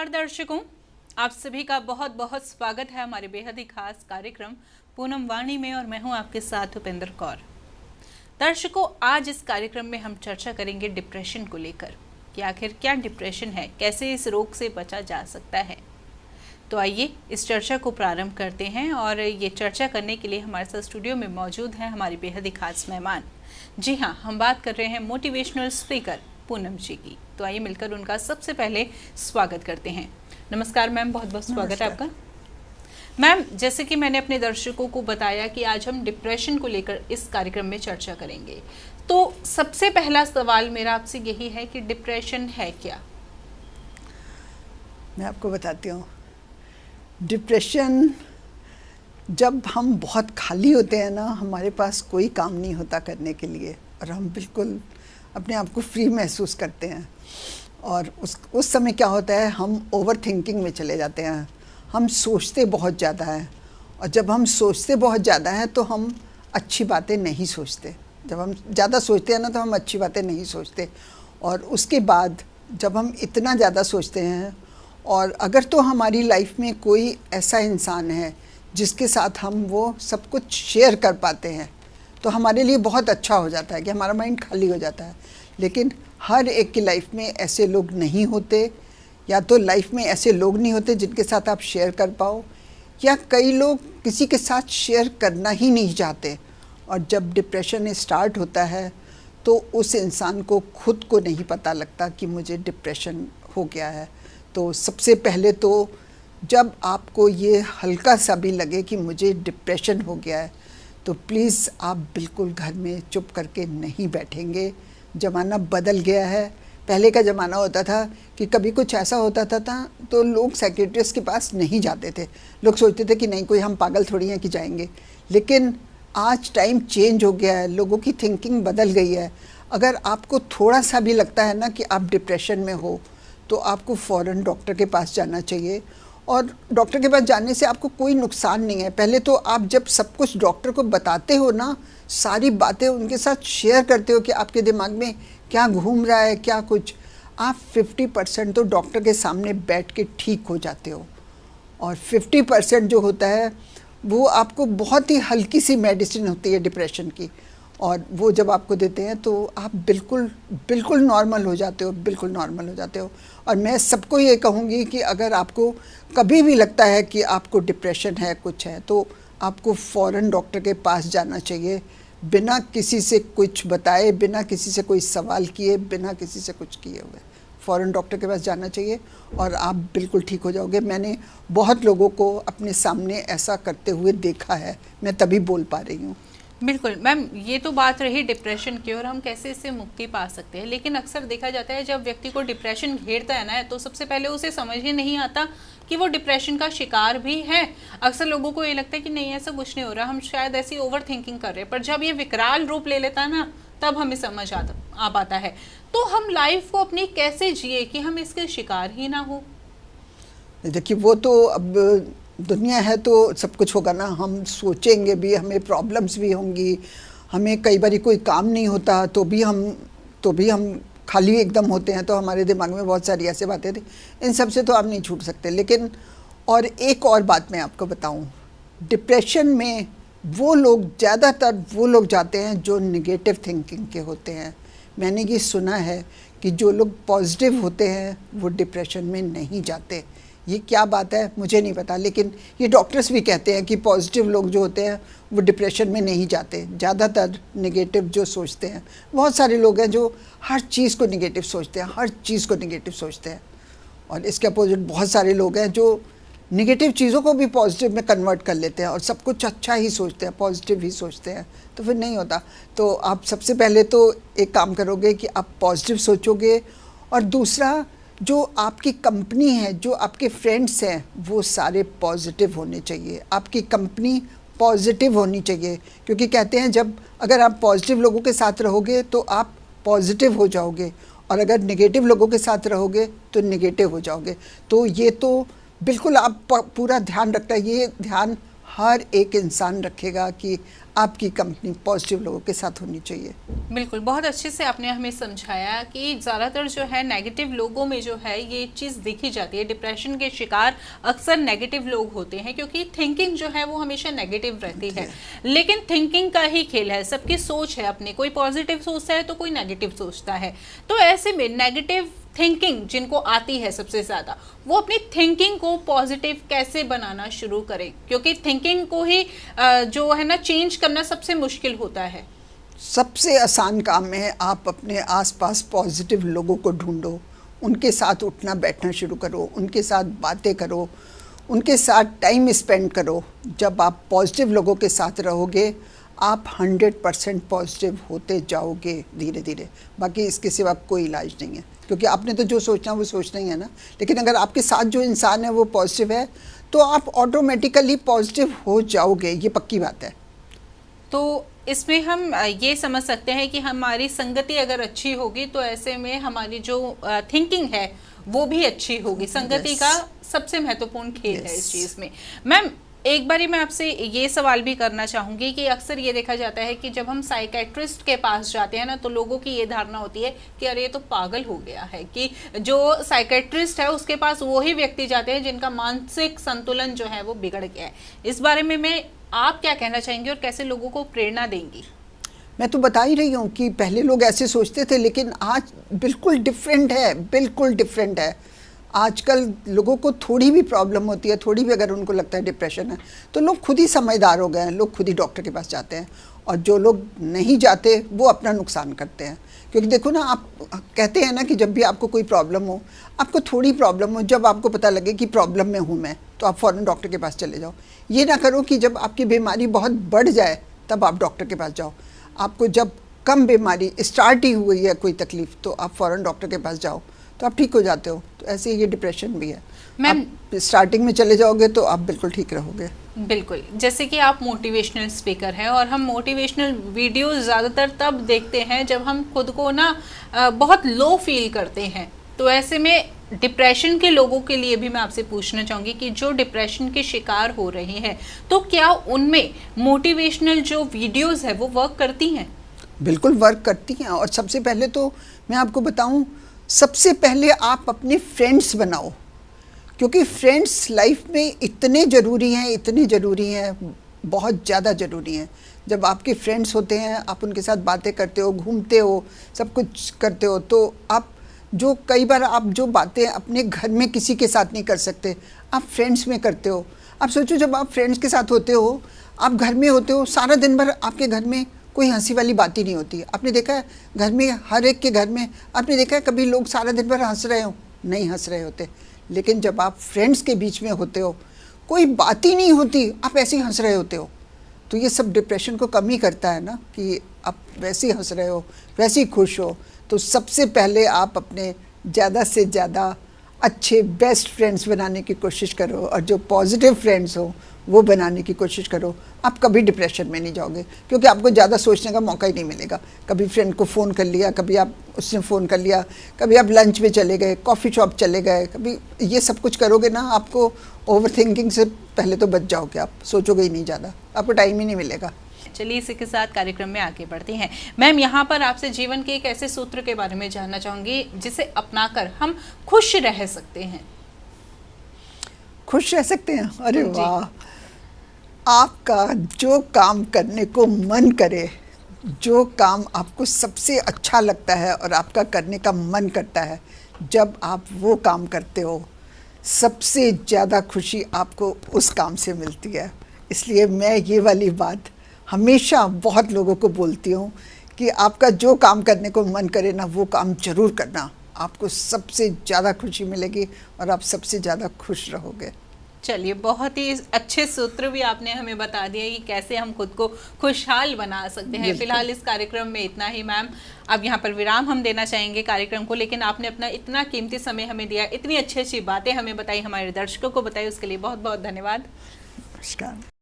नमस्कार दर्शकों, आप सभी का बहुत बहुत स्वागत है हमारे बेहद ही खास कार्यक्रम पूनम वाणी में और मैं हूं आपके साथ उपेंद्र कौर। दर्शकों, आज इस कार्यक्रम में हम चर्चा करेंगे डिप्रेशन को लेकर कि आखिर क्या डिप्रेशन है, कैसे इस रोग से बचा जा सकता है। तो आइए इस चर्चा को प्रारंभ करते हैं और ये चर्चा करने के लिए हमारे साथ स्टूडियो में मौजूद हैं हमारी बेहद ही खास मेहमान। जी हाँ, हम बात कर रहे हैं मोटिवेशनल स्पीकर पूनम जी की। तो आइए मिलकर उनका सबसे पहले स्वागत करते हैं। नमस्कार मैम, बहुत बहुत स्वागत है आपका। मैम, जैसे कि मैंने अपने दर्शकों को बताया कि आज हम डिप्रेशन को लेकर इस कार्यक्रम में चर्चा करेंगे, तो सबसे पहला सवाल मेरा आपसे यही है कि डिप्रेशन है क्या? मैं आपको बताती हूँ। डिप्रेशन जब हम बहुत खाली होते हैं ना, हमारे पास कोई काम नहीं होता करने के लिए और हम बिल्कुल अपने आप को फ्री महसूस करते हैं और उस समय क्या होता है, हम ओवर थिंकिंग में चले जाते हैं। हम सोचते बहुत ज़्यादा हैं और जब हम सोचते बहुत ज़्यादा हैं तो हम अच्छी बातें नहीं सोचते। जब हम ज़्यादा सोचते हैं ना तो हम अच्छी बातें नहीं सोचते। और उसके बाद जब हम इतना ज़्यादा सोचते हैं और अगर तो हमारी लाइफ में कोई ऐसा इंसान है जिसके साथ हम वो सब कुछ शेयर कर पाते हैं तो हमारे लिए बहुत अच्छा हो जाता है कि हमारा माइंड खाली हो जाता है। लेकिन हर एक की लाइफ में ऐसे लोग नहीं होते, या तो लाइफ में ऐसे लोग नहीं होते जिनके साथ आप शेयर कर पाओ, या कई लोग किसी के साथ शेयर करना ही नहीं चाहते। और जब डिप्रेशन स्टार्ट होता है तो उस इंसान को खुद को नहीं पता लगता कि मुझे डिप्रेशन हो गया है। तो सबसे पहले तो जब आपको ये हल्का सा भी लगे कि मुझे डिप्रेशन हो गया है तो प्लीज़ आप बिल्कुल घर में चुप करके नहीं बैठेंगे। ज़माना बदल गया है। पहले का ज़माना होता था कि कभी कुछ ऐसा होता था तो लोग साइकियाट्रिस्ट के पास नहीं जाते थे। लोग सोचते थे कि नहीं, कोई हम पागल थोड़ी हैं कि जाएंगे। लेकिन आज टाइम चेंज हो गया है, लोगों की थिंकिंग बदल गई है। अगर आपको थोड़ा सा भी लगता है ना कि आप डिप्रेशन में हो तो आपको फ़ौरन डॉक्टर के पास जाना चाहिए। और डॉक्टर के पास जाने से आपको कोई नुकसान नहीं है। पहले तो आप जब सब कुछ डॉक्टर को बताते हो ना, सारी बातें उनके साथ शेयर करते हो कि आपके दिमाग में क्या घूम रहा है, क्या कुछ, आप 50% तो डॉक्टर के सामने बैठ के ठीक हो जाते हो। और 50% जो होता है वो आपको बहुत ही हल्की सी मेडिसिन होती है डिप्रेशन की, और वो जब आपको देते हैं तो आप बिल्कुल बिल्कुल नॉर्मल हो जाते हो, बिल्कुल नॉर्मल हो जाते हो। और मैं सबको ये कहूँगी कि अगर आपको कभी भी लगता है कि आपको डिप्रेशन है, कुछ है, तो आपको फ़ौरन डॉक्टर के पास जाना चाहिए, बिना किसी से कुछ बताए, बिना किसी से कोई सवाल किए, बिना किसी से कुछ किए हुए फ़ौरन डॉक्टर के पास जाना चाहिए और आप बिल्कुल ठीक हो जाओगे। मैंने बहुत लोगों को अपने सामने ऐसा करते हुए देखा है, मैं तभी बोल पा रही हूँ। बिल्कुल मैम, ये तो बात रही डिप्रेशन की और हम कैसे इससे मुक्ति पा सकते हैं। लेकिन अक्सर देखा जाता है जब व्यक्ति को डिप्रेशन घेरता है ना, तो सबसे पहले उसे समझ ही नहीं आता कि वो डिप्रेशन का शिकार भी है। अक्सर लोगों को ये लगता है कि नहीं, ऐसा कुछ नहीं हो रहा, हम शायद ऐसी ओवर थिंकिंग कर रहे हैं। पर जब ये विकराल रूप ले लेता है ना, तब हमें समझ आ पाता है। तो हम लाइफ को अपनी कैसे जिए कि हम इसके शिकार ही ना हो? देखिए, वो तो अब दुनिया है तो सब कुछ होगा ना। हम सोचेंगे भी, हमें प्रॉब्लम्स भी होंगी, हमें कई बार कोई काम नहीं होता तो भी हम खाली एकदम होते हैं, तो हमारे दिमाग में बहुत सारी ऐसे बातें थी। इन सब से तो आप नहीं छूट सकते। लेकिन और एक और बात मैं आपको बताऊं, डिप्रेशन में वो लोग, ज़्यादातर वो लोग जाते हैं जो निगेटिव थिंकिंग के होते हैं। मैंने ये सुना है कि जो लोग पॉजिटिव होते हैं वो डिप्रेशन में नहीं जाते। ये क्या बात है मुझे नहीं पता, लेकिन ये डॉक्टर्स भी कहते हैं कि पॉजिटिव लोग जो होते हैं वो डिप्रेशन में नहीं जाते। ज़्यादातर नेगेटिव जो सोचते हैं, बहुत सारे लोग हैं जो हर चीज़ को नेगेटिव सोचते हैं, हर चीज़ को नेगेटिव सोचते हैं। और इसके अपोजिट बहुत सारे लोग हैं जो नेगेटिव चीज़ों को भी पॉजिटिव में कन्वर्ट कर लेते हैं और सब कुछ अच्छा ही सोचते हैं, पॉजिटिव ही सोचते हैं। तो फिर नहीं होता। तो आप सबसे पहले तो एक काम करोगे कि आप पॉजिटिव सोचोगे, और दूसरा, जो आपकी कंपनी है, जो आपके फ्रेंड्स हैं, वो सारे पॉजिटिव होने चाहिए। आपकी कंपनी पॉजिटिव होनी चाहिए, क्योंकि कहते हैं जब अगर आप पॉजिटिव लोगों के साथ रहोगे तो आप पॉजिटिव हो जाओगे, और अगर नेगेटिव लोगों के साथ रहोगे तो नेगेटिव हो जाओगे। तो ये तो बिल्कुल आप पूरा ध्यान रखना है। ये ध्यान हर एक इंसान रखेगा कि आपकी कंपनी पॉजिटिव लोगों के साथ होनी चाहिए। बिल्कुल, बहुत अच्छे से आपने हमें समझाया कि ज़्यादातर जो है नेगेटिव लोगों में जो है ये चीज़ देखी जाती है। डिप्रेशन के शिकार अक्सर नेगेटिव लोग होते हैं क्योंकि थिंकिंग जो है वो हमेशा नेगेटिव रहती है। लेकिन थिंकिंग का ही खेल है, सबकी सोच है अपनी, कोई पॉजिटिव सोचता है तो कोई नेगेटिव सोचता है। तो ऐसे में नेगेटिव थिंकिंग जिनको आती है सबसे ज़्यादा, वो अपनी थिंकिंग को पॉजिटिव कैसे बनाना शुरू करें, क्योंकि थिंकिंग को ही जो है ना चेंज करना सबसे मुश्किल होता है। सबसे आसान काम है आप अपने आसपास पॉजिटिव लोगों को ढूंढो, उनके साथ उठना बैठना शुरू करो, उनके साथ बातें करो, उनके साथ टाइम स्पेंड करो। जब आप पॉजिटिव लोगों के साथ रहोगे आप 100% पॉजिटिव होते जाओगे धीरे धीरे। बाकी इसके सिवा कोई इलाज नहीं है, क्योंकि आपने तो जो सोचना वो सोचना ही है ना। लेकिन अगर आपके साथ जो इंसान है वो पॉजिटिव है तो आप ऑटोमेटिकली पॉजिटिव हो जाओगे, ये पक्की बात है। तो इसमें हम ये समझ सकते हैं कि हमारी संगति अगर अच्छी होगी तो ऐसे में हमारी जो थिंकिंग है वो भी अच्छी होगी। संगति का सबसे महत्वपूर्ण खेल है इस चीज़ में। मैम, एक बारी मैं आपसे ये सवाल भी करना चाहूँगी कि अक्सर ये देखा जाता है कि जब हम साइकेट्रिस्ट के पास जाते हैं ना तो लोगों की ये धारणा होती है कि अरे ये तो पागल हो गया है, कि जो साइकेट्रिस्ट है उसके पास वही व्यक्ति जाते हैं जिनका मानसिक संतुलन जो है वो बिगड़ गया है। इस बारे में आप क्या कहना चाहेंगे और कैसे लोगों को प्रेरणा देंगी? मैं तो बता ही रही हूँ कि पहले लोग ऐसे सोचते थे, लेकिन आज बिल्कुल डिफरेंट है, बिल्कुल डिफरेंट है। आजकल लोगों को थोड़ी भी प्रॉब्लम होती है, थोड़ी भी अगर उनको लगता है डिप्रेशन है, तो लोग खुद ही समझदार हो गए हैं, लोग खुद ही डॉक्टर के पास जाते हैं। और जो लोग नहीं जाते वो अपना नुकसान करते हैं। क्योंकि देखो ना, आप कहते हैं ना कि जब भी आपको कोई प्रॉब्लम हो, आपको थोड़ी प्रॉब्लम हो, जब आपको पता लगे कि प्रॉब्लम में हूँ मैं, तो आप फ़ौरन डॉक्टर के पास चले जाओ। ये ना करो कि जब आपकी बीमारी बहुत बढ़ जाए तब आप डॉक्टर के पास जाओ। आपको जब कम बीमारी स्टार्ट ही हुई है कोई तकलीफ़, तो आप फ़ौरन डॉक्टर के पास जाओ, तो आप ठीक हो जाते हो। तो ऐसे ही ये डिप्रेशन भी है। मैम, आप स्टार्टिंग में चले जाओगे तो आप बिल्कुल ठीक रहोगे। बिल्कुल, जैसे कि आप मोटिवेशनल स्पीकर हैं और हम मोटिवेशनल वीडियोस ज़्यादातर तब देखते हैं जब हम खुद को ना बहुत लो फील करते हैं। तो ऐसे में डिप्रेशन के लोगों के लिए भी मैं आपसे पूछना चाहूँगी कि जो डिप्रेशन के शिकार हो रहे हैं, तो क्या उनमें मोटिवेशनल जो वीडियोस है वो वर्क करती हैं? बिल्कुल वर्क करती हैं। और सबसे पहले तो मैं आपको बताऊं, सबसे पहले आप अपने फ्रेंड्स बनाओ, क्योंकि फ्रेंड्स लाइफ में इतने ज़रूरी हैं, इतने ज़रूरी हैं, बहुत ज़्यादा ज़रूरी हैं। जब आपके फ्रेंड्स होते हैं, आप उनके साथ बातें करते हो, घूमते हो, सब कुछ करते हो, तो आप जो कई बार आप जो बातें अपने घर में किसी के साथ नहीं कर सकते, आप फ्रेंड्स में करते हो। आप सोचो, जब आप फ्रेंड्स के साथ होते हो, आप घर में होते हो, सारा दिन भर आपके घर में कोई हंसी वाली बात ही नहीं होती। आपने देखा है घर में, हर एक के घर में आपने देखा है कभी लोग सारा दिन भर हंस रहे हो? नहीं हंस रहे होते। लेकिन जब आप फ्रेंड्स के बीच में होते हो, कोई बात ही नहीं होती, आप ऐसे ही हंस रहे होते हो। तो ये सब डिप्रेशन को कम ही करता है ना, कि आप वैसे ही हंस रहे हो, वैसे ही खुश हो। तो सबसे पहले आप अपने ज़्यादा से ज़्यादा अच्छे बेस्ट फ्रेंड्स बनाने की कोशिश करो, और जो पॉजिटिव फ्रेंड्स हो वो बनाने की कोशिश करो। आप कभी डिप्रेशन में नहीं जाओगे, क्योंकि आपको ज़्यादा सोचने का मौका ही नहीं मिलेगा। कभी फ्रेंड को फ़ोन कर लिया, कभी आप उसने फ़ोन कर लिया, कभी आप लंच में चले गए, कॉफ़ी शॉप चले गए, कभी ये सब कुछ करोगे ना, आपको ओवर थिंकिंग से पहले तो बच जाओगे। आप सोचोगे ही नहीं ज़्यादा, आपको टाइम ही नहीं मिलेगा। चलिए इसी के साथ कार्यक्रम में आगे बढ़ते हैं। मैम, यहाँ पर आपसे जीवन के एक ऐसे सूत्र के बारे में जानना चाहूँगी जिसे अपनाकर हम खुश रह सकते हैं। खुश रह सकते हैं? अरे वाह! आपका जो काम करने को मन करे, जो काम आपको सबसे अच्छा लगता है और आपका करने का मन करता है, जब आप वो काम करते हो, सबसे ज़्यादा खुशी आपको उस काम से मिलती है। इसलिए मैं ये वाली बात हमेशा बहुत लोगों को बोलती हूँ कि आपका जो काम करने को मन करे ना, वो काम ज़रूर करना, आपको सबसे ज़्यादा खुशी मिलेगी और आप सबसे ज़्यादा खुश रहोगे। चलिए, बहुत ही अच्छे सूत्र भी आपने हमें बता दिया कि कैसे हम खुद को खुशहाल बना सकते हैं। फिलहाल इस कार्यक्रम में इतना ही मैम। अब यहाँ पर विराम हम देना चाहेंगे कार्यक्रम को, लेकिन आपने अपना इतना कीमती समय हमें दिया, इतनी अच्छी अच्छी बातें हमें बताई, हमारे दर्शकों को बताई, उसके लिए बहुत बहुत धन्यवाद। नमस्कार।